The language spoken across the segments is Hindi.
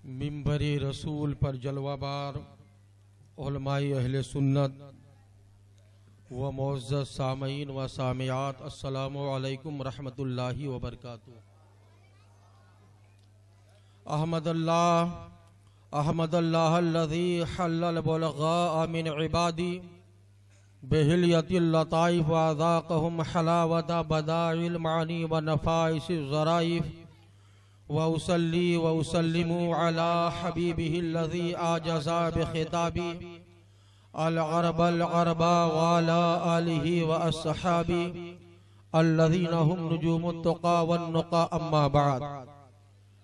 मिंबरी रसूल पर जलवाबार उलमाए अहले सुन्नत व मुअज़्ज़ज़ सामईन व सामियात, अस्सलामु अलैकुम रहमतुल्लाहि व बरकातुहू। अहमदुल्लाह अल्लज़ी हल्लल बुलग़ा मिन इबादी बिहिलियतिल लताइफ व अज़ाक़हुम हलावता बदाइल मानी व नफ़ाइसिज़ ज़राइफ व उसल्ली व उसल्लिमु अला हबीबिहिल्लज़ी आजज़ा बिख़िताबी अल अरबा व अला आलिहि व अस्हाबी अल्लज़ीना हुम नुजूमुत तुक़ा वन नुक़ा, अम्मा बअद।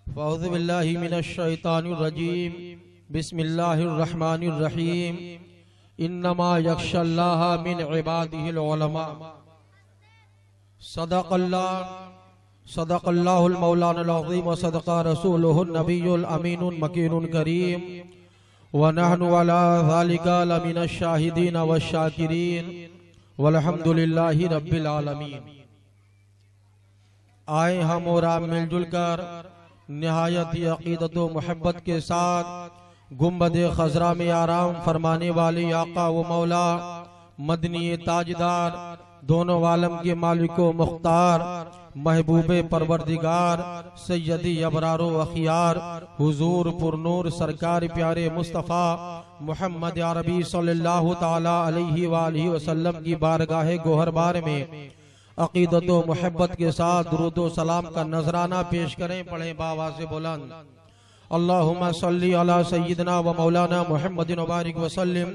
फ़अऊज़ु बिल्लाहि मिनश शैतानिर रजीम, बिस्मिल्लाहिर रहमानिर रहीम। इन्नमा यख्शल्लाह मिन इबादिहिल उलमा। सदक़ल्लाहुल मौलानाल अज़ीम व सदक़ा रसूलुहुन नबियुल अमीनुल मकीनुल करीम व नहनु अला ज़ालिका लमिनश शाहिदीन व शाकिरीन वल्हम्दुलिल्लाहि रब्बिल आलमीन। आए हम और आप मिलजुल कर निहायत ही अक़ीदत व मोहब्बत के साथ गुंबद खज़रा में आराम फरमाने वाले आका व मौला मदनी ताजदार दोनों आलम के मालिको मुख्तार महबूबे परवरदिगार सैयदी अबरारो अखियार हुजूर पुरनूर सरकार प्यारे मुस्तफ़ा मोहम्मद अरबी सल्लल्लाहु ताला अलैहि वालिहि वसल्लम की बारगाह गोहरबार में अक़ीदत व मोहब्बत के साथ दुरूद व सलाम का नजराना पेश करें। पढ़ें बावाज़े बुलंद, अल्लाहुम्मा सल्ली अला सय्यिदना व मौलाना मुहम्मदिन व बारिक व सल्लिम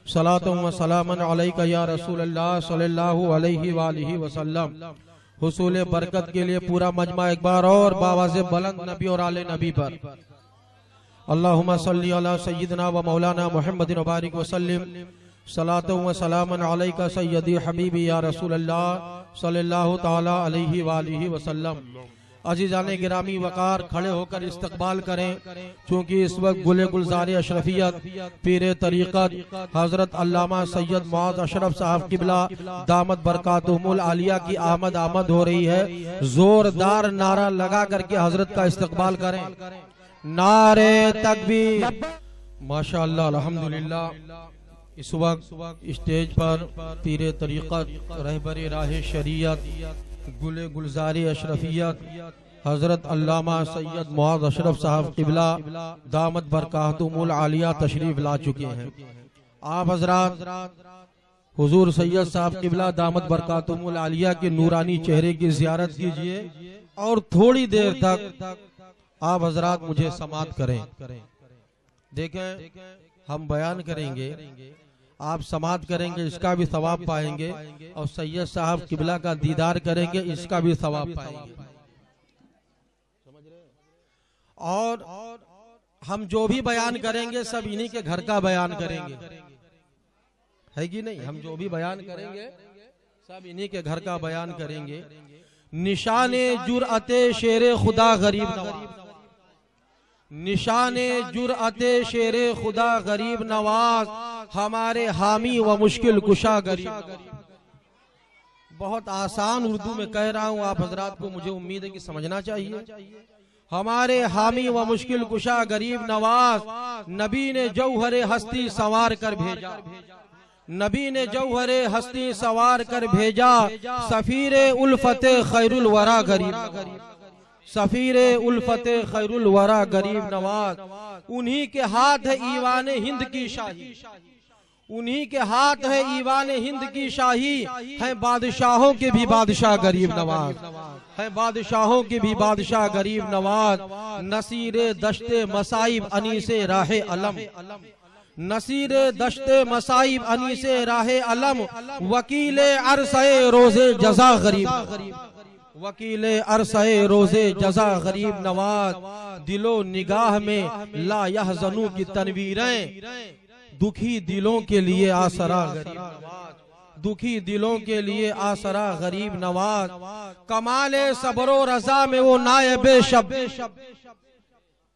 सलातुन व सलामन अलैका या रसूलल्लाह सल्लल्लाहु अलैहि वालिहि वसल्लम। हुसूल बरकत के लिए पूरा मजमा एक बार और बावाज़े बुलंद नबी और आले नबी पर। अल्लाहुम्मा सल्ली अला सय्यिदना व मौलाना मुहम्मदिन व बारिक व सल्लिम सलातुन व सलामन अलैका सय्यदी हबीबी या रसूलल्लाह सल्लल्लाहु ताला अलैहि वालिहि वसल्लम। अजीज़ाने गिरामी वकार खड़े होकर इस्तकबाल करें, चूँकि इस वक्त गुले गुलज़ार अशरफियत पीर तरीक़त हज़रत अल्लामा सैयद मुआज़ अशरफ साहब किबला दामत बरकातुहुमुल आलिया की आमद हो रही है। जोरदार नारा लगा करके हजरत का इस्तकबाल करें। नारे तकबीर, माशाअल्लाह, अल्हम्दुलिल्लाह। इस वक्त स्टेज पर पीर तरीक़त रहबर राह शरीयत गुले गुलज़ारी अशरफियत हजरत अल्लामा सैयद मुआज़ अशरफ साहब किबला दामत बरकातुहुमुल आलिया तशरीफ ला चुके हैं। आप हजरात हुजूर सैयद साहब किबला दामत बरकातुहुमुल आलिया के नूरानी चेहरे की ज़ियारत कीजिए और थोड़ी देर तक आप हजरात मुझे समात करें। देखें, हम बयान करेंगे, आप समात करेंगे, इसका भी सवाब पाएंगे, और सैयद साहब किबला का दीदार करेंगे, इसका भी सवाब पाएंगे। समझ रहे? और हम जो भी बयान करेंगे सब इन्हीं के घर का बयान करेंगे, है कि नहीं? हम जो भी बयान करेंगे सब इन्हीं के घर का बयान करेंगे। निशाने जुरअते शेरे खुदा गरीब नवाज, निशाने जुरअते शेरे खुदा गरीब नवाज, हमारे हामी व मुश्किल कुशा गरीब। बहुत आसान उर्दू में कह रहा हूँ, आप हजरात को मुझे उम्मीद है कि समझना चाहिए। हमारे हामी व मुश्किल कुशा गरीब नवाज, नबी ने जौहरे हस्ती सवार कर भेजा, नबी ने जौहरे हस्ती सवार कर भेजा, सफीरे उल्फते खैरुल वरा गरीब, सफीरे उल्फते खैरुल वरा गरीब नवाज। उन्हीं के हाथ है ईवान हिंद की शाही, उन्हीं के हाथ है ईवान हिंद की शाही, है बादशाहों के भी बादशाह गरीब नवाज, है बादशाहों के भी बादशाह गरीब नवाज। नसीरे दश्ते मसाइब अनीसे राहे अलम, नसीरे दश्ते मसाइब अनीसे राहे अलम, वकीले अरसे रोजे जजा गरीब, वकीले अरसे रोजे जजा गरीब नवाज। दिलो निगाह में ला यहज़नू की तनवीरें, दुखी दिलों के लिए आसरा गरीब नवाज, दुखी दिलों के लिए आसरा गरीब नवाज। कमाले सब्रो रजा में वो नायबे शब्बीर,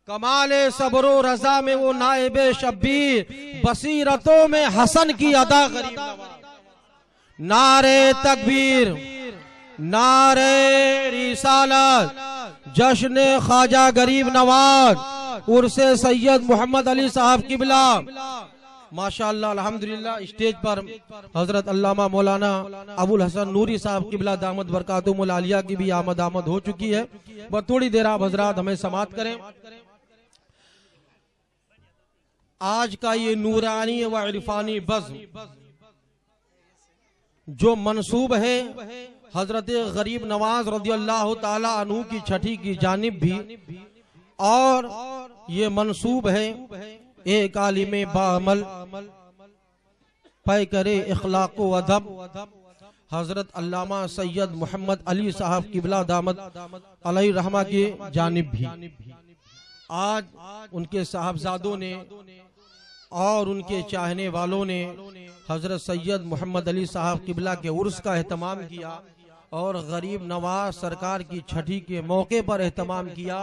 कमाले सब्रो रजा में वो नायबे शब्बीर, बसीरतों में हसन की अदा गरीब नवाज। नारे तकबीर, नारे रिसालत, जश्न ख्वाजा गरीब नवाज, उर्से सैयद मोहम्मद अली साहब किबला। माशाअल्लाह अल्हम्दुलिल्लाह स्टेज पर हजरत अल्लामा मौलाना अबुल हसन नूरी साहब किबला दामत बरकातुहुल आलिया की भी आमद हो चुकी है। बस थोड़ी देर आप हजरात हमें समाअत करें। आज का ये नूरानी व इरफानी बज़्म जो मंसूब है हजरत गरीब नवाज रज़ियल्लाहु ताला अन्हु की छठी की जानिब भी, और ये मंसूब है एक आलिमे बाअमल पै करे इखलाक व अदब हजरत अल्लामा सैयद मोहम्मद अली साहब किबला दामत अलैहि रहमा की जानिब भी। आज उनके साहबजादों ने और उनके चाहने वालों ने हजरत सैयद मोहम्मद अली साहब किबला के उर्स का एहतमाम किया और गरीब नवाज सरकार की छठी के मौके पर एहतमाम किया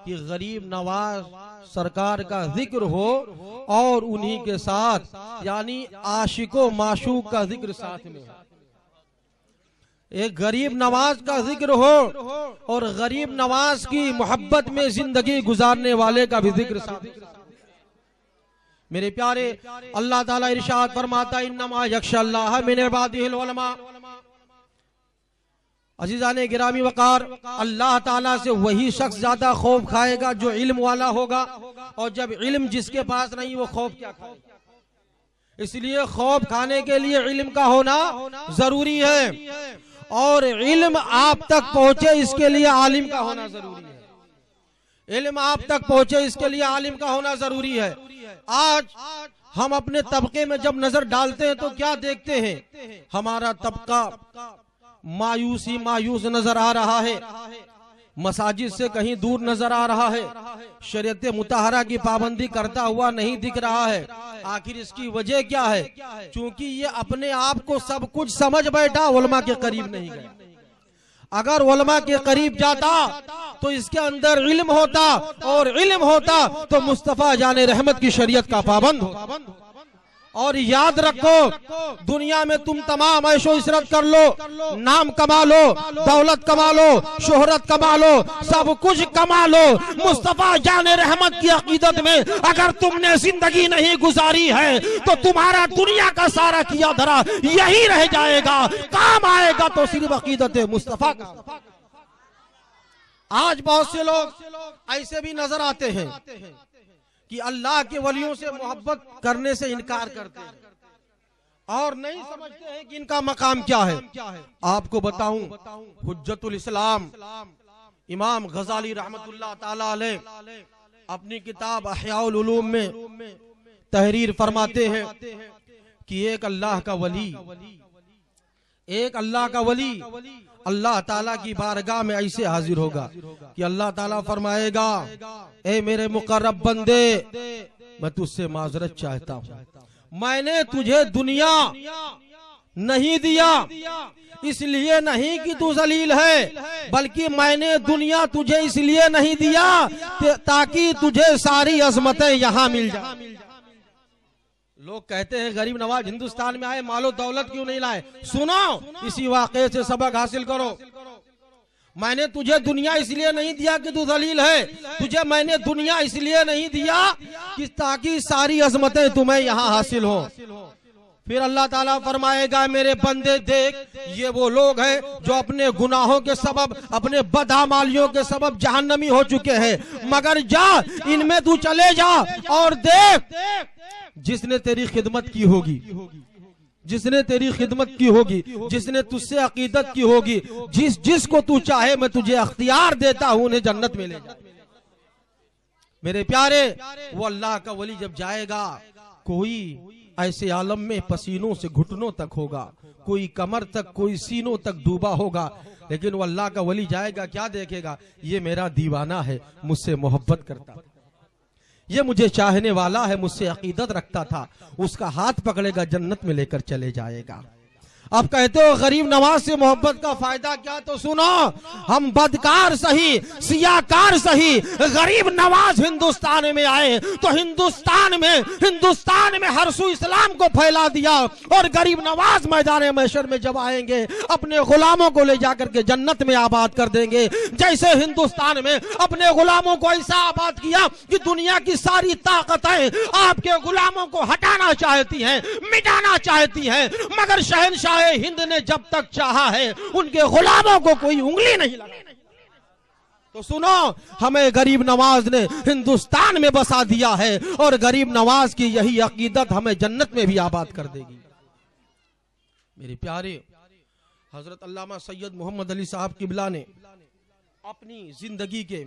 कि गरीब नवाज सरकार का जिक्र हो और उन्हीं के साथ यानी आशिको माशूक का जिक्र साथ में हो। एक गरीब नवाज का जिक्र हो और गरीब नवाज की मोहब्बत में जिंदगी गुजारने वाले का भी जिक्र साथ में। मेरे प्यारे, अल्लाह ताला इरशाद फरमाता इन्नमा यख्शल्लाह मिन इबादिहिल उलमा। अजीजाने गिरामी वकार, अल्लाह ताला से वही शख्स ज्यादा खौफ खाएगा जो इल्म वाला होगा, और जब इल्म जिसके पास नहीं वो खौफ क्या खाएगा। इसलिए खौफ खाने के लिए इल्म का होना जरूरी है, और इल्म आप तक पहुंचे इसके लिए आलिम का होना जरूरी है। इल्म आप तक पहुंचे इसके लिए आलिम का होना जरूरी है। आज हम अपने तबके में जब नजर डालते हैं तो क्या देखते हैं? हमारा तबका मायूस नजर आ रहा है, मसाजिद से कहीं दूर नजर आ रहा है, शरीयत मुताहरा की पाबंदी करता हुआ नहीं दिख रहा है। आखिर इसकी वजह क्या है? क्योंकि ये अपने आप को सब कुछ समझ बैठा, उलमा के करीब नहीं गया। अगर उलमा के करीब जाता तो इसके अंदर इल्म होता, और इल्म होता तो मुस्तफा जाने रहमत की शरीयत का पाबंद होता। और याद रखो, दुनिया में तुम तमाम ऐशो इशरत कर लो, नाम कमा लो, दौलत कमा लो, शोहरत कमा लो, सब कुछ कमा लो, मुस्तफा जाने रहमत की अकीदत में अगर तुमने जिंदगी नहीं गुजारी है तो तुम्हारा दुनिया का सारा किया धरा यही रह जाएगा। काम आएगा तो सिर्फ अकीदत मुस्तफा का। आज बहुत से लोग ऐसे भी नजर आते हैं कि अल्लाह के वलियों से मोहब्बत करने से इनकार करते हैं और नहीं समझते हैं कि इनका मकाम क्या है। आपको बताऊं, हुज्जतुल इस्लाम इमाम गजाली रहमतुल्लाह ताला अलैह अपनी किताब अहयाउल उलूम में तहरीर फरमाते हैं कि एक अल्लाह का वली अल्लाह ताला की बारगाह में ऐसे हाजिर होगा कि अल्लाह ताला फरमाएगा, ए मेरे मुकर्रब बंदे, मैं तुझसे माजरत चाहता हूँ, मैंने तुझे दुनिया नहीं दिया इसलिए नहीं कि तू जलील है, बल्कि मैंने दुनिया तुझे इसलिए नहीं दिया ताकि तुझे सारी अजमतें यहाँ मिल जाए। लोग कहते हैं गरीब नवाज हिंदुस्तान में आए, मालो दौलत क्यों नहीं लाए? सुनो, इसी वाक़े से सबक हासिल करो। मैंने तुझे दुनिया इसलिए नहीं दिया कि तू जलील है, तुझे मैंने दुनिया इसलिए नहीं दिया कि ताकि सारी अजमतें तुम्हें यहाँ हासिल हो। फिर अल्लाह ताला फरमाएगा, मेरे बंदे देख, ये वो लोग हैं जो अपने गुनाहों के सबब, अपने बदआमालियों के सबब जहन्नमी हो चुके हैं, मगर जा इनमें तू चले जा और देख, जिसने तेरी खिदमत की होगी, जिसने तेरी खिदमत की होगी, जिसने तुझसे अकीदत की होगी, जिसको तू चाहे मैं तुझे अख्तियार देता हूं, उन्हें जन्नत में ले जा। मेरे प्यारे, वो अल्लाह का वली जब जाएगा, कोई ऐसे आलम में पसीनों से घुटनों तक होगा, कोई कमर तक, कोई सीनों तक डूबा होगा, लेकिन वो अल्लाह का वली जाएगा, क्या देखेगा? ये मेरा दीवाना है, मुझसे मोहब्बत करता, ये मुझे चाहने वाला है, मुझसे अकीदत रखता था, उसका हाथ पकड़ेगा, जन्नत में लेकर चले जाएगा। अब कहते हो गरीब नवाज से मोहब्बत का फायदा क्या, तो सुनो, हम बदकार सही सियाकार सही, गरीब नवाज हिंदुस्तान में आए तो हिंदुस्तान में हर सू इस्लाम को फैला दिया, और गरीब नवाज मैदान महशर में जब आएंगे अपने गुलामों को ले जाकर के जन्नत में आबाद कर देंगे। जैसे हिंदुस्तान में अपने गुलामों को ऐसा आबाद किया कि दुनिया की सारी ताकतें आपके गुलामों को हटाना चाहती हैं, मिटाना चाहती हैं, मगर शहंशाह हिंद ने जब तक चाहा है उनके गुलामों को कोई उंगली नहीं लगा। तो सुनो, हमें गरीब नवाज ने हिंदुस्तान में बसा दिया है, और गरीब नवाज की यही अकीदत हमें जन्नत में भी आबाद कर देगी। मेरे प्यारे, हजरत अल्लामा सैयद मोहम्मद अली साहब किबला ने अपनी जिंदगी के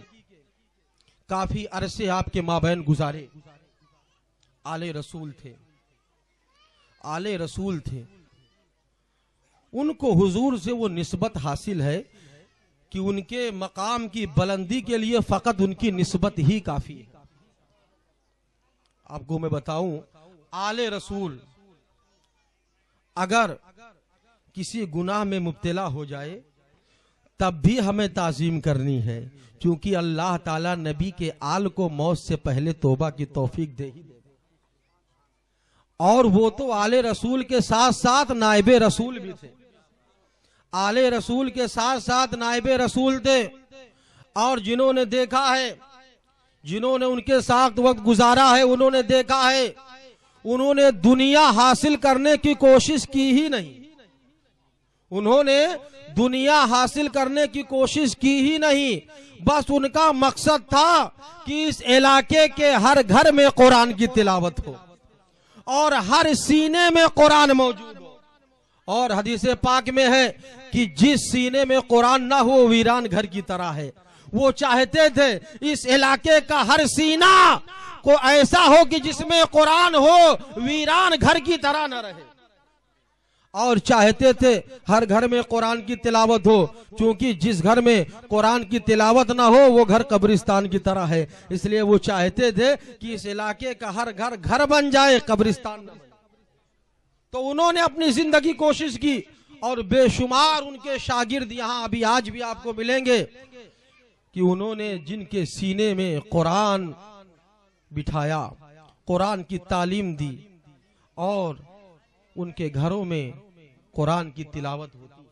काफी अरसे आपके माबैन गुजारे। आले रसूल थे, उनको हुजूर से वो निस्बत हासिल है कि उनके मकाम की बुलंदी के लिए फकत उनकी निस्बत ही काफी है। आपको मैं बताऊं, आले रसूल अगर किसी गुनाह में मुब्तला हो जाए तब भी हमें ताजीम करनी है, क्योंकि अल्लाह ताला नबी के आल को मौत से पहले तौबा की तौफीक दे ही दे। और वो तो आले रसूल के साथ साथ नाइबे रसूल भी थे, आले रसूल के साथ साथ नाइबे रसूल थे। और जिन्होंने देखा है, जिन्होंने उनके साथ वक्त गुजारा है, उन्होंने देखा है, उन्होंने दुनिया हासिल करने की कोशिश की ही नहीं, उन्होंने दुनिया हासिल करने की कोशिश की ही नहीं। बस उनका मकसद था कि इस इलाके के हर घर में कुरान की तिलावत हो और हर सीने में कुरान मौजूद हो। और हदीस पाक में है कि जिस सीने में कुरान ना हो वीरान घर की तरह है। वो चाहते थे इस इलाके का हर सीना को ऐसा हो कि जिसमें कुरान हो, वीरान घर की तरह न रहे। और चाहते थे हर घर में कुरान की तिलावत हो, क्योंकि जिस घर में कुरान की तिलावत ना हो वो घर कब्रिस्तान की तरह है। इसलिए वो चाहते थे कि इस इलाके का हर घर घर बन जाए, कब्रिस्तान न बने। तो उन्होंने अपनी जिंदगी कोशिश की, और बेशुमार उनके शागिर्द यहाँ अभी आज भी आपको मिलेंगे कि उन्होंने जिनके सीने में कुरान बिठाया, कुरान की तालीम दी, और उनके घरों में कुरान की तिलावत होती।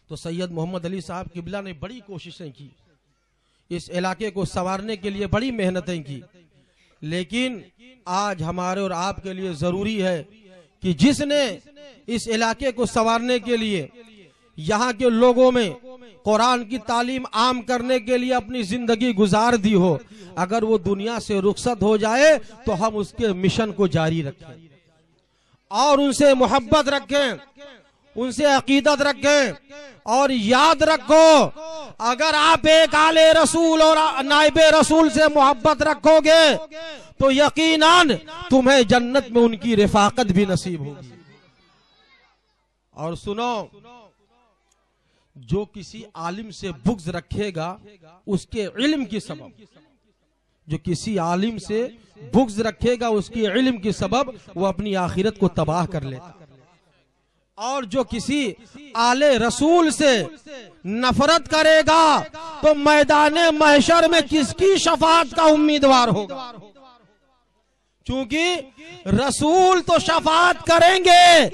तो सैयद मोहम्मद अली साहब किबला ने बड़ी कोशिशें की, इस इलाके को संवारने के लिए बड़ी मेहनतें की। लेकिन आज हमारे और आपके लिए जरूरी है कि जिसने इस इलाके को संवारने के लिए, यहाँ के लोगों में कुरान की तालीम आम करने के लिए अपनी जिंदगी गुजार दी हो, अगर वो दुनिया से रुखसत हो जाए तो हम उसके मिशन को जारी रखें और उनसे मोहब्बत रखें, उनसे अकीदत रखें। और याद रखो, अगर आप एक आले रसूल और नाइबे रसूल से मोहब्बत रखोगे तो यकीनन तुम्हें जन्नत में उनकी रिफाकत भी नसीब होगी। और सुनो, जो किसी आलिम से बुग़्ज़ रखेगा उसके इल्म की सबब, जो किसी आलिम से बुग़्ज़ रखेगा उसकी इल्म की सबब वो अपनी आखिरत को तबाह कर लेता। और जो किसी आले रसूल से नफरत करेगा तो मैदाने महशर में किसकी शफाअत का उम्मीदवार होगा? क्योंकि रसूल तो शफाअत करेंगे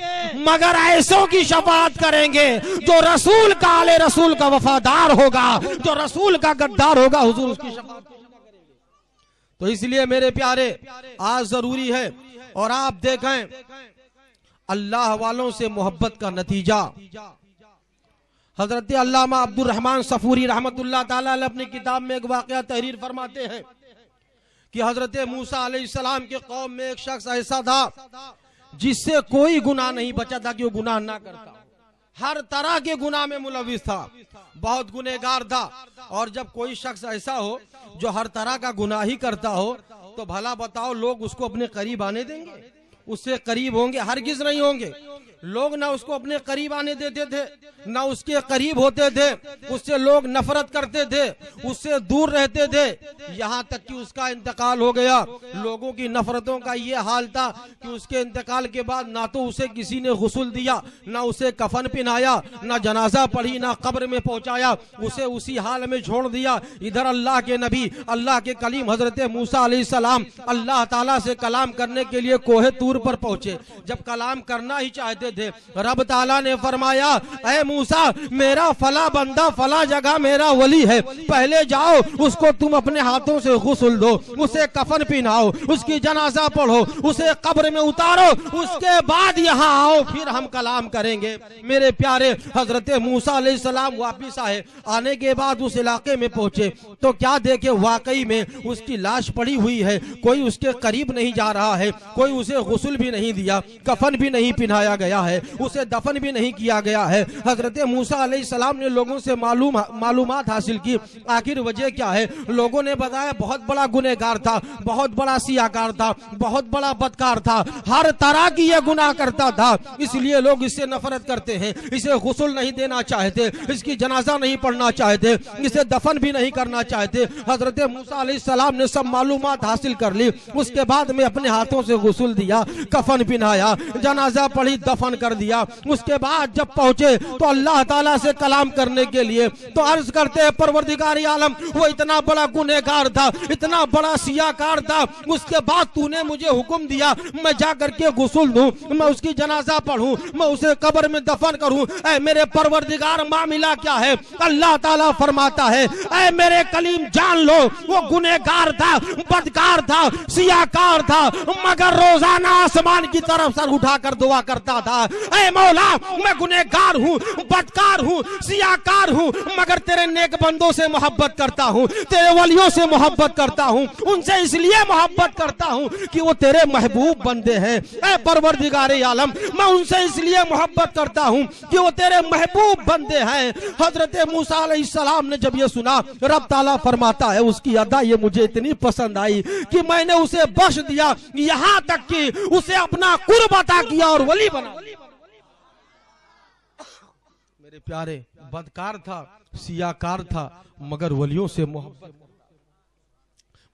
मगर ऐसों की शफाअत करेंगे जो रसूल का, आले रसूल का वफादार होगा। जो रसूल का गद्दार होगा हुजूर उसकी शफाअत नहीं करेंगे। तो इसलिए मेरे प्यारे, आज जरूरी है, और आप देखें अल्लाह वालों से मोहब्बत का नतीजा। हजरत अल्लामा अब्दुर रहमान सफूरी रहमतुल्लाह ताला अलैह अपनी किताब में एक वाकया तहरीर फरमाते हैं कि हजरत मूसा अलैहिस्सलाम के कौम में एक शख्स ऐसा था जिससे कोई गुनाह नहीं बचा था कि वो गुनाह ना करता, हर तरह के गुनाह में मुलविस था, बहुत गुनहगार था। और जब कोई शख्स ऐसा हो जो हर तरह का गुनाह ही करता हो तो भला बताओ लोग उसको अपने करीब आने देंगे? उससे करीब होंगे? हरगिज नहीं होंगे। लोग ना उसको अपने करीब आने देते थे, ना उसके करीब होते थे, उससे लोग नफरत करते थे, उससे दूर रहते थे, यहाँ तक कि उसका इंतकाल हो गया। लोगों की नफरतों का ये हाल था कि उसके इंतकाल के बाद ना तो उसे किसी ने गुस्ल दिया, ना उसे कफन पहनाया, ना जनाजा पढ़ी, ना कब्र में पहुंचाया, उसे उसी हाल में छोड़ दिया। इधर अल्लाह के नबी, अल्लाह के कलीम हजरत मूसा अलैहिस्सलाम अल्लाह ताला से कलाम करने के लिए कोहे तूर पर पहुंचे। जब कलाम करना ही चाहते थे, रब ताला ने फरमाया, ऐ मूसा, मेरा फला बंदा फला जगह मेरा वली है, पहले जाओ उसको तुम अपने हाथों से गुस्ल दो, उसे कफन पहनाओ, उसकी जनाजा पढ़ो, उसे कब्र में उतारो, उसके बाद यहाँ आओ, फिर हम कलाम करेंगे। मेरे प्यारे हजरत मूसा अलैहिस्सलाम वापिस आए। आने के बाद उस इलाके में पहुंचे तो क्या देखे, वाकई में उसकी लाश पड़ी हुई है, कोई उसके करीब नहीं जा रहा है, कोई उसे गुस्ल भी नहीं दिया, कफन भी नहीं पहनाया गया है, उसे दफन भी नहीं किया गया है। हजरत मूसा अलैहिस्सलाम ने लोगों से मालूमात हासिल की, आखिर वजह क्या है। लोगों ने बताया बहुत बड़ा गुनहगार था, बहुत बड़ा सियाकार था, बहुत बड़ा बदकार था, हर तरह की यह गुनाह करता था, इसलिए लोग इससे नफरत करते हैं, इसे गुस्ल नहीं देना चाहते, इसकी जनाजा नहीं पढ़ना चाहते, इसे दफन भी नहीं करना चाहते। हजरत मूसा अलैहिस्सलाम ने सब मालूमात हासिल कर ली। उसके बाद में अपने हाथों से गुस्ल दिया, कफन पहनाया, जनाजा पढ़ी, दफन कर दिया। उसके बाद जब पहुंचे तो अल्लाह ताला से कलाम करने के लिए तो अर्ज करते हैं, परवरदिगार आलम, वो इतना बड़ा गुनहगार था, इतना बड़ा सियाकार था, उसके बाद तूने मुझे हुक्म दिया मैं जा करके गुस्ल दूं, मैं उसकी जनाजा पढ़ूं, मैं उसे कब्र में दफन करूं। ऐ मेरे परवरदिगार, मामला क्या है। अल्लाह ताला फरमाता है, ऐ मेरे कलीम जान लो, वो गुनहगार था, बदकार था, सियाकार था, मगर रोजाना आसमान की तरफ सर उठाकर दुआ करता था, ऐ मौला, मैं गुनहगार हूँ, बदकार हूँ, सियाकार हूँ, मगर तेरे नेक बंदों से मोहब्बत करता हूँ, तेरे वलियों से मोहब्बत करता हूँ, उनसे इसलिए मोहब्बत करता हूँ कि वो तेरे महबूब बंदे हैं। ऐ परवरदिगार आलम, मैं उनसे इसलिए मोहब्बत करता हूँ कि वो तेरे महबूब बंदे हैं। हजरत मूसा अलैहिस्सलाम ने जब ये सुना, रब ताला फरमाता है, उसकी अदा ये मुझे इतनी पसंद आई कि मैंने उसे बख्श दिया, यहाँ तक कि उसे अपना कुर्ब अता किया और वली बना। मेरे प्यारे, बदकार था, सियाकार था, मगर वलियों से मोहब्बत,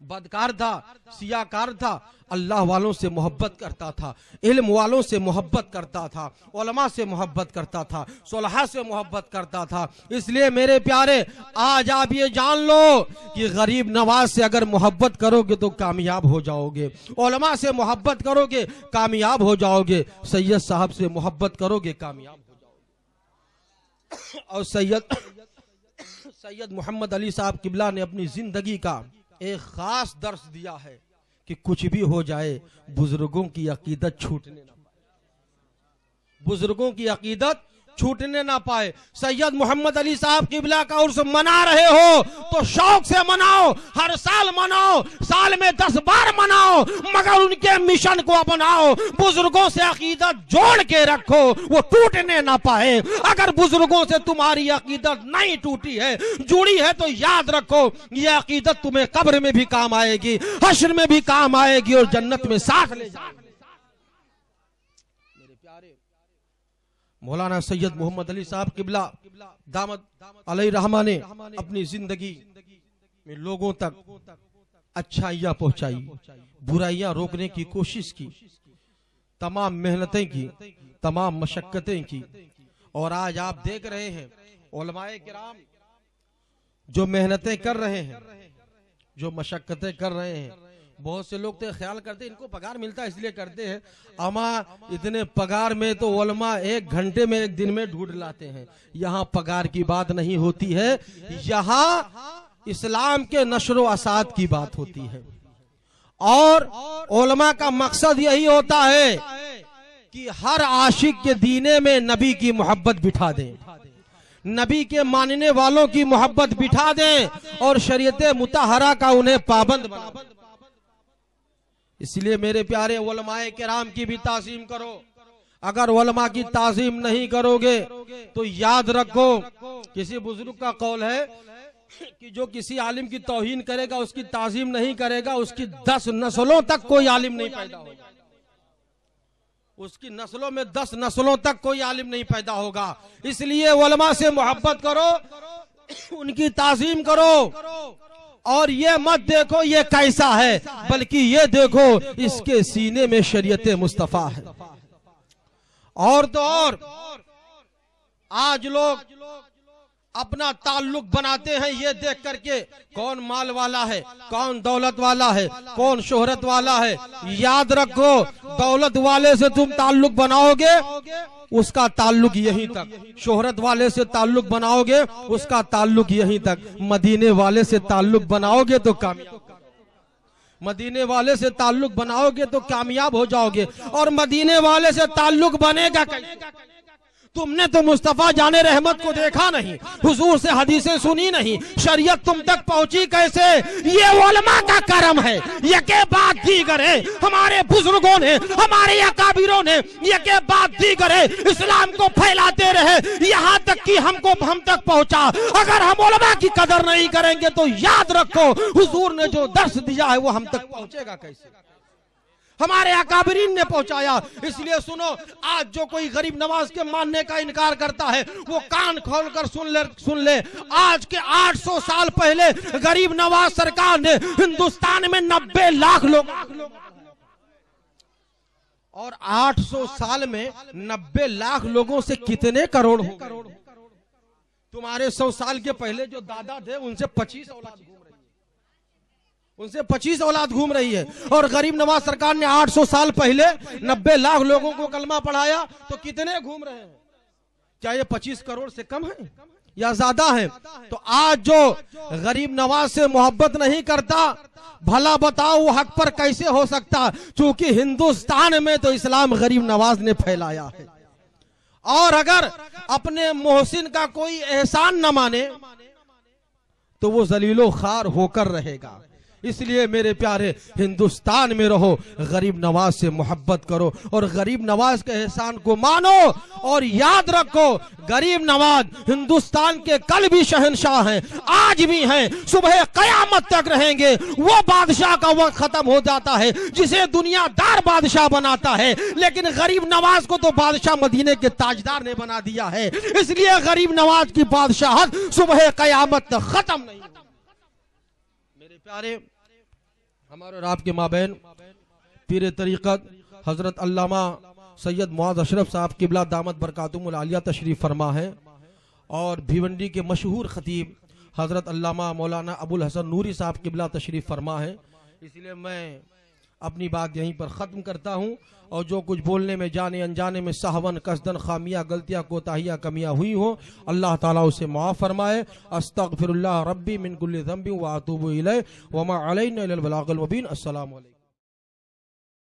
बदकार था, सियाकार था, अल्लाह वालों से मोहब्बत करता था, इल्म वालों से मोहब्बत करता था, उलमा से मोहब्बत करता था, सुलहा से मोहब्बत करता था। इसलिए मेरे प्यारे, आज आप ये जान लो कि गरीब नवाज से अगर मोहब्बत करोगे तो कामयाब हो जाओगे, उलमा से मोहब्बत करोगे कामयाब हो जाओगे, सैयद साहब से मोहब्बत करोगे कामयाब हो जाओगे। और सैयद मोहम्मद अली साहब किबला ने अपनी जिंदगी का एक खास दर्स दिया है कि कुछ भी हो जाए, बुजुर्गों की अकीदत छूटने ना पाए, बुजुर्गों की अकीदत छूटने ना पाए। सैयद मोहम्मद अली साहब किबला का उर्स मना रहे हो तो शौक से मनाओ, हर साल मनाओ, साल में 10 बार मनाओ, मगर उनके मिशन को अपनाओ, बुजुर्गों से अकीदत जोड़ के रखो, वो टूटने ना पाए। अगर बुजुर्गों से तुम्हारी अकीदत नहीं टूटी है, जुड़ी है, तो याद रखो ये अकीदत तुम्हें कब्र में भी काम आएगी, हश्र में भी काम आएगी और जन्नत में साथ ले जाएगी। मौलाना सैयद मोहम्मद अली साहब किबला दामद अलैहि रहमा ने अपनी जिंदगी में लोगों तक अच्छाइयां पहुंचाई, बुराइयां रोकने की कोशिश की, तमाम मेहनतें की, तमाम मशक्कतें की। और आज आप देख रहे हैं उलमाए किराम जो मेहनतें कर रहे हैं, जो मशक्कतें कर रहे हैं। बहुत से लोग तो ख्याल करते हैं इनको पगार मिलता है इसलिए करते हैं, अमा इतने पगार में तो उलमा 1 घंटे में 1 दिन में ढूंढ लाते हैं। यहाँ पगार की बात नहीं होती है, यहाँ इस्लाम के नशर व असाद की बात होती है। और उलमा का मकसद यही होता है कि हर आशिक के दीने में नबी की मोहब्बत बिठा दें, नबी के मानने वालों की मोहब्बत बिठा दें और शरीयत मुतहरा का उन्हें पाबंद बना दें। इसलिए मेरे प्यारे, उलमाए किराम की भी ताज़ीम करो। अगर उलमा की ताज़ीम नहीं करोगे तो याद रखो, किसी बुजुर्ग का कौल है कि जो किसी आलिम की तौहीन करेगा, उसकी ताज़ीम नहीं करेगा, उसकी 10 नस्लों तक कोई आलिम नहीं पैदा होगा। उसकी नस्लों में 10 नस्लों तक कोई आलिम नहीं पैदा होगा। इसलिए उलमा से मोहब्बत करो, उनकी ताजीम करो, और ये मत देखो ये कैसा है, बल्कि ये देखो इसके सीने में शरीयत मुस्तफा है। और तो और आज लोग अपना ताल्लुक बनाते हैं ये देख करके कौन माल वाला है, कौन दौलत वाला है, कौन शोहरत वाला है। याद रखो, दौलत वाले से तुम ताल्लुक बनाओगे उसका ताल्लुक यहीं तक, शोहरत वाले से ताल्लुक बनाओगे उसका ताल्लुक यहीं तक, मदीने वाले से ताल्लुक बनाओगे तो कामयाब, मदीने वाले से ताल्लुक बनाओगे तो कामयाब हो जाओगे। और मदीने वाले से ताल्लुक बनेगा कैसे? तुमने तो मुस्तफा जाने रहमत को देखा नहीं, हुजूर से हदीसें सुनी नहीं, शरीयत तुम तक पहुंची कैसे? ये उलमा का करम है। ये के बाद दीगर है, हमारे बुजुर्गों ने, हमारे अकाबिरों ने ये के बाद दीगर है इस्लाम को फैलाते रहे, यहाँ तक कि हम तक पहुंचा। अगर हम उलमा की कदर नहीं करेंगे तो याद रखो हुजूर ने जो दर्श दिया है वो हम तक पहुंचेगा कैसे? हमारे अकाबरीन ने पहुंचाया। इसलिए सुनो, आज जो कोई गरीब नवाज के मानने का इनकार करता है वो कान खोलकर सुन ले। आज के 800 साल पहले गरीब नवाज सरकार ने हिंदुस्तान में 90 लाख लोग, और 800 साल में 90 लाख लोगों से कितने करोड़ हो गए? तुम्हारे 100 साल के पहले जो दादा थे उनसे 25 औलाद घूम रही है, और गरीब नवाज सरकार ने 800 साल पहले 90 लाख लोगों को कलमा पढ़ाया, तो कितने घूम रहे हैं? क्या ये 25 करोड़ से कम है या ज्यादा है? तो आज जो गरीब नवाज से मोहब्बत नहीं करता, भला बताओ वो हक पर कैसे हो सकता? क्योंकि हिंदुस्तान में तो इस्लाम गरीब नवाज ने फैलाया है, और अगर अपने मोहसिन का कोई एहसान न माने तो वो जलीलो खार होकर रहेगा। इसलिए मेरे प्यारे, हिंदुस्तान में रहो, गरीब नवाज से मोहब्बत करो और गरीब नवाज के एहसान को मानो। और याद रखो, गरीब नवाज हिंदुस्तान के कल भी शहंशाह हैं, आज भी हैं, सुबह कयामत तक रहेंगे। वो बादशाह का वक्त खत्म हो जाता है जिसे दुनियादार बादशाह बनाता है, लेकिन गरीब नवाज को तो बादशाह मदीने के ताजदार ने बना दिया है। इसलिए गरीब नवाज की बादशाहत सुबह कयामत तक खत्म नहीं। मेरे प्यारे, हमारे और आपके माबैन पीर तरीक़त हजरत अल्लामा सैयद मुआज़ अशरफ साहब किबला दामत बरकातुहुल आलिया तशरीफ फरमा है, और भिवंडी के मशहूर खतीब हजरत अल्लामा मौलाना अबुल हसन नूरी साहब किबला तशरीफ फरमा है। इसलिए मैं अपनी बात यहीं पर ख़त्म करता हूँ, और जो कुछ बोलने में जाने अनजाने में सहवन कसदन खामियाँ गलतियाँ कोताहियाँ कमियाँ हुई हो, अल्लाह ताला उसे माफ़ फरमाए। अस्तगफिरुल्लाह रब्बी मिन कुल्लि ज़ंबि व अतूबु इलैहि व मा अलैना इल्लल बलागुल मुबीन। अस्सलामु अलैकुम।